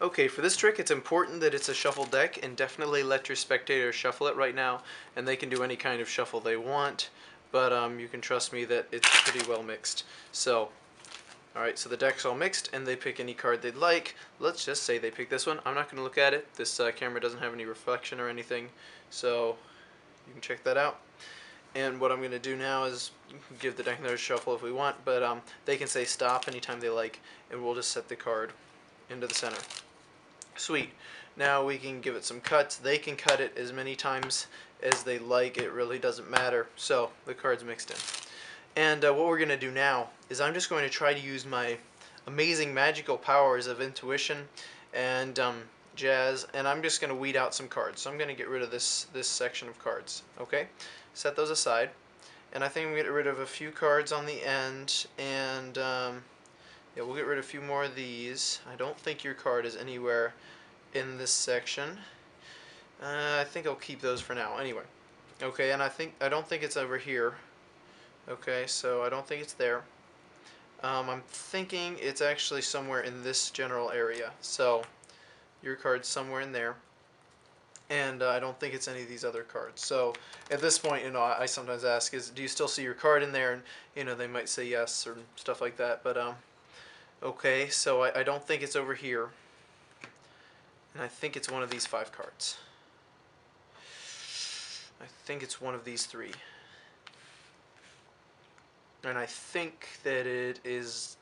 Okay, for this trick, it's important that it's a shuffle deck, and definitely let your spectators shuffle it right now, and they can do any kind of shuffle they want, but you can trust me that it's pretty well mixed. So, alright, so the deck's all mixed, and they pick any card they'd like. Let's just say they pick this one. I'm not going to look at it. This camera doesn't have any reflection or anything, so you can check that out. And what I'm going to do now is give the deck another shuffle if we want, but they can say stop anytime they like, and we'll just set the card into the center. Sweet. Now we can give it some cuts. They can cut it as many times as they like. It really doesn't matter. So the card's mixed in. And what we're going to do now is I'm just going to try to use my amazing magical powers of intuition and jazz, and I'm just going to weed out some cards. So I'm going to get rid of this section of cards. Okay? Set those aside. And I think I'm going to get rid of a few cards on the end, and yeah, we'll get rid of a few more of these. I don't think your card is anywhere in this section. I think I'll keep those for now. Anyway, okay, and I don't think it's over here. Okay, so I don't think it's there. I'm thinking it's actually somewhere in this general area. So your card's somewhere in there, and I don't think it's any of these other cards. So at this point, I sometimes ask, do you still see your card in there? And they might say yes or stuff like that. But okay, so I don't think it's over here. And I think it's one of these 5 cards. I think it's one of these 3. And I think that it is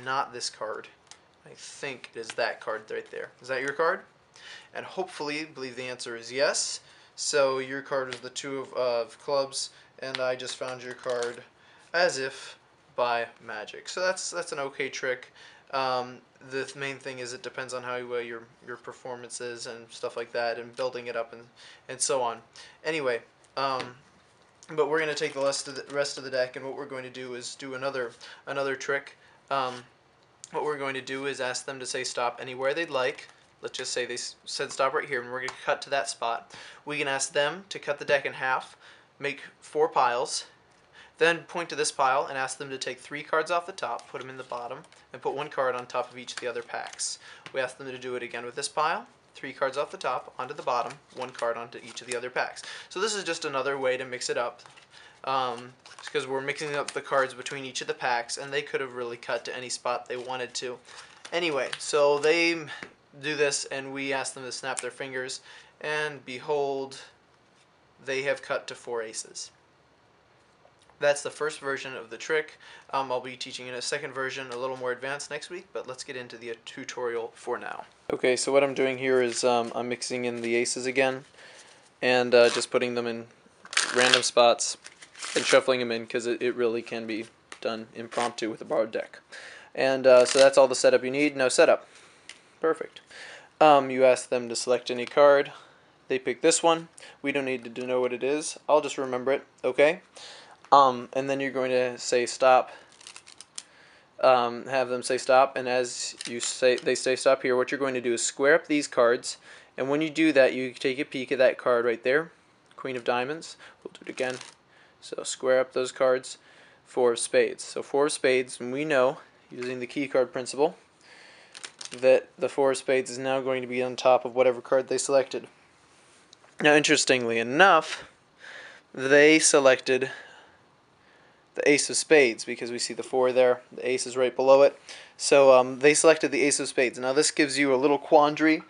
not this card. I think it is that card right there. Is that your card? And hopefully, I believe the answer is yes. So your card is the 2 of clubs, and I just found your card as if by magic. So that's an okay trick. The main thing is it depends on how well your performance is and stuff like that, and building it up and so on. Anyway, but we're going to take the rest of the deck, and what we're going to do is do another trick. What we're going to do is ask them to say stop anywhere they'd like. Let's just say they said stop right here, and we're going to cut to that spot. We can ask them to cut the deck in half, make 4 piles, then point to this pile and ask them to take 3 cards off the top, put them in the bottom, and put 1 card on top of each of the other packs. We ask them to do it again with this pile, 3 cards off the top, onto the bottom, 1 card onto each of the other packs. So this is just another way to mix it up, because we're mixing up the cards between each of the packs, and they could have really cut to any spot they wanted to. Anyway, so they do this, and we ask them to snap their fingers, and behold, they have cut to 4 aces. That's the first version of the trick. I'll be teaching in a second version, a little more advanced next week, but let's get into the tutorial for now. Okay, so what I'm doing here is I'm mixing in the aces again, and just putting them in random spots and shuffling them in, because it really can be done impromptu with a borrowed deck. And so that's all the setup you need. No setup. Perfect. You ask them to select any card. They pick this one. We don't need to know what it is. I'll just remember it. Okay? And then you're going to say stop. Have them say stop, and as they say stop here, what you're going to do is square up these cards, and when you do that, you take a peek at that card right there, Queen of Diamonds. We'll do it again. So square up those cards. 4 of Spades. So 4 of Spades, and we know, using the key card principle, that the 4 of Spades is now going to be on top of whatever card they selected. Now, interestingly enough, they selected the Ace of Spades, because we see the 4 there. The Ace is right below it. So they selected the Ace of Spades. Now this gives you a little quandary.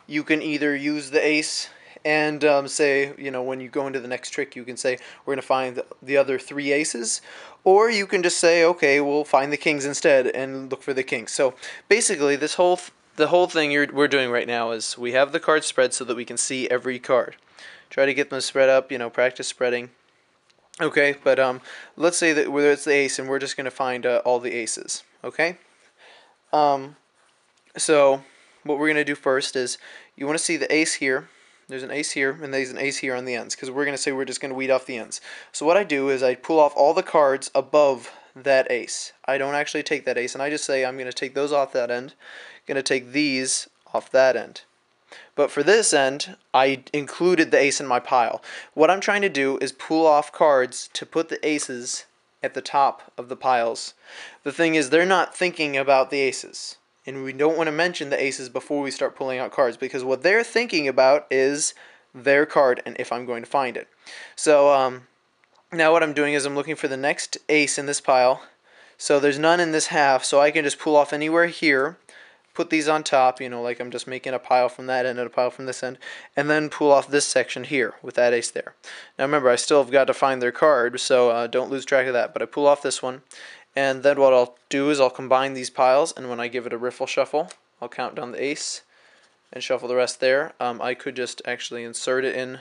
You can either use the Ace and say, when you go into the next trick, you can say, we're going to find the other 3 aces. Or you can just say, okay, we'll find the kings instead and look for the kings. So basically, the whole thing we're doing right now is we have the cards spread so that we can see every card. Try to get them spread up, practice spreading. Okay, but let's say that whether it's the ace, and we're just going to find all the aces. Okay? So what we're going to do first is you want to see the ace here. There's an ace here, and there's an ace here on the ends, because we're going to say we're just going to weed off the ends. So what I do is I pull off all the cards above that ace. I don't actually take that ace, and I just say I'm going to take those off that end. I'm going to take these off that end. But for this end, I included the ace in my pile. What I'm trying to do is pull off cards to put the aces at the top of the piles. The thing is, they're not thinking about the aces. And we don't want to mention the aces before we start pulling out cards, because what they're thinking about is their card and if I'm going to find it. So now what I'm doing is I'm looking for the next ace in this pile. So there's none in this half, so I can just pull off anywhere here, put these on top, you know, like I'm just making a pile from that end and a pile from this end, and then pull off this section here with that ace there. Now remember, I still have got to find their card, so don't lose track of that, but I pull off this one, and then what I'll do is I'll combine these piles, and when I give it a riffle shuffle, I'll count down the ace and shuffle the rest there. I could just actually insert it in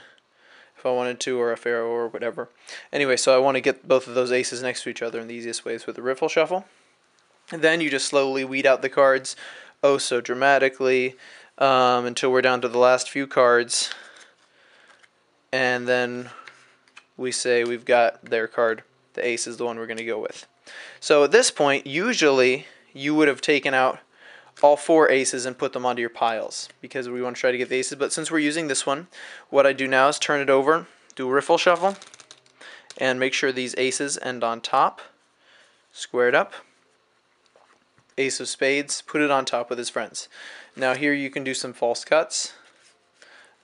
if I wanted to, or a pharaoh or whatever. Anyway, so I want to get both of those aces next to each other, and the easiest way is with a riffle shuffle. And then you just slowly weed out the cards, oh so dramatically, until we're down to the last few cards, and then we say we've got their card. The ace is the one we're going to go with. So at this point, usually you would have taken out all 4 aces and put them onto your piles, because we want to try to get the aces. But since we're using this one, what I do now is turn it over, do a riffle shuffle, and make sure these aces end on top. Square it up. Ace of spades, put it on top with his friends. Now here you can do some false cuts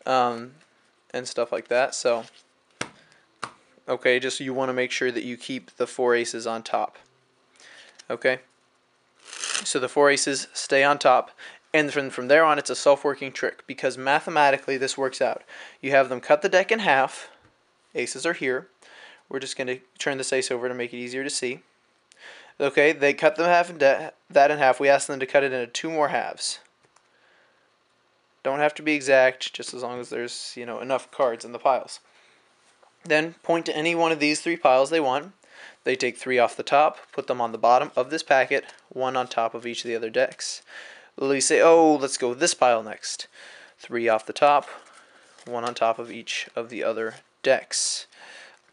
and stuff like that. So okay, just you want to make sure that you keep the 4 aces on top. Okay, so the 4 aces stay on top, and from there on it's a self-working trick, because mathematically this works out. You have them cut the deck in half. Aces are here. We're just going to turn this ace over to make it easier to see. Okay, they cut that in half. We ask them to cut it into 2 more halves. Don't have to be exact, just as long as there's, you know, enough cards in the piles. Then point to any one of these 3 piles they want. They take 3 off the top, put them on the bottom of this packet, 1 on top of each of the other decks. They say, oh, let's go with this pile next. 3 off the top, 1 on top of each of the other decks.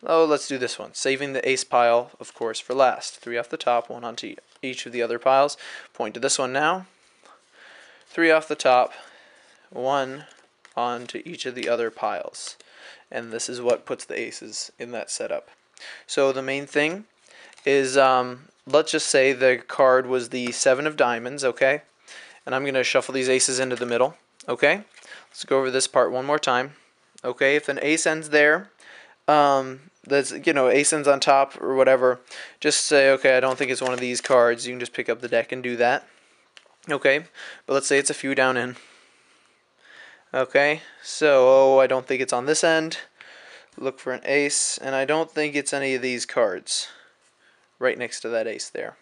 Oh, let's do this one. Saving the ace pile, of course, for last. 3 off the top, 1 onto each of the other piles. Point to this one now. 3 off the top, 1 onto each of the other piles. And this is what puts the aces in that setup. So the main thing is, let's just say the card was the 7 of diamonds, okay? And I'm going to shuffle these aces into the middle, okay? Let's go over this part one more time. Okay, if an ace ends there, that's, you know, ace ends on top or whatever, just say, okay, I don't think it's one of these cards. You can just pick up the deck and do that. Okay, but let's say it's a few down in. Okay, so, oh, I don't think it's on this end. Look for an ace, and I don't think it's any of these cards right next to that ace there.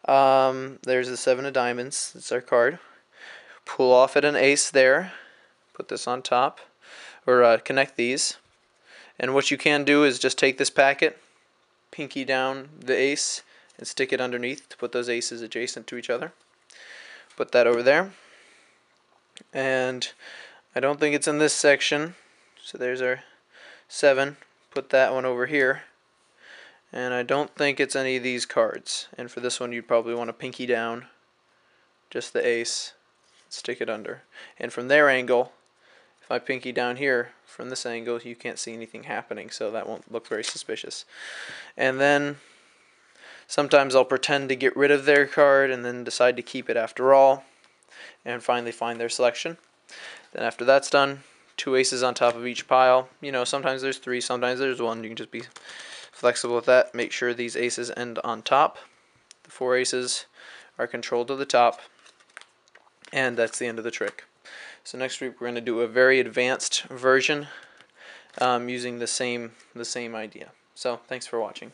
There's the 7 of diamonds. That's our card. Pull off at an ace there. Put this on top, or connect these. And what you can do is just take this packet, pinky down the ace, and stick it underneath to put those aces adjacent to each other. Put that over there. And I don't think it's in this section, so there's our 7. Put that one over here. And I don't think it's any of these cards. And for this one you'd probably want to pinky down just the ace, stick it under. And from their angle, if I pinky down here from this angle, you can't see anything happening, so that won't look very suspicious. And then sometimes I'll pretend to get rid of their card and then decide to keep it after all, and finally find their selection. Then after that's done, 2 aces on top of each pile. You know, sometimes there's 3, sometimes there's 1. You can just be flexible with that. Make sure these aces end on top. The 4 aces are controlled to the top, and that's the end of the trick. So next week we're going to do a very advanced version using the same idea. So thanks for watching.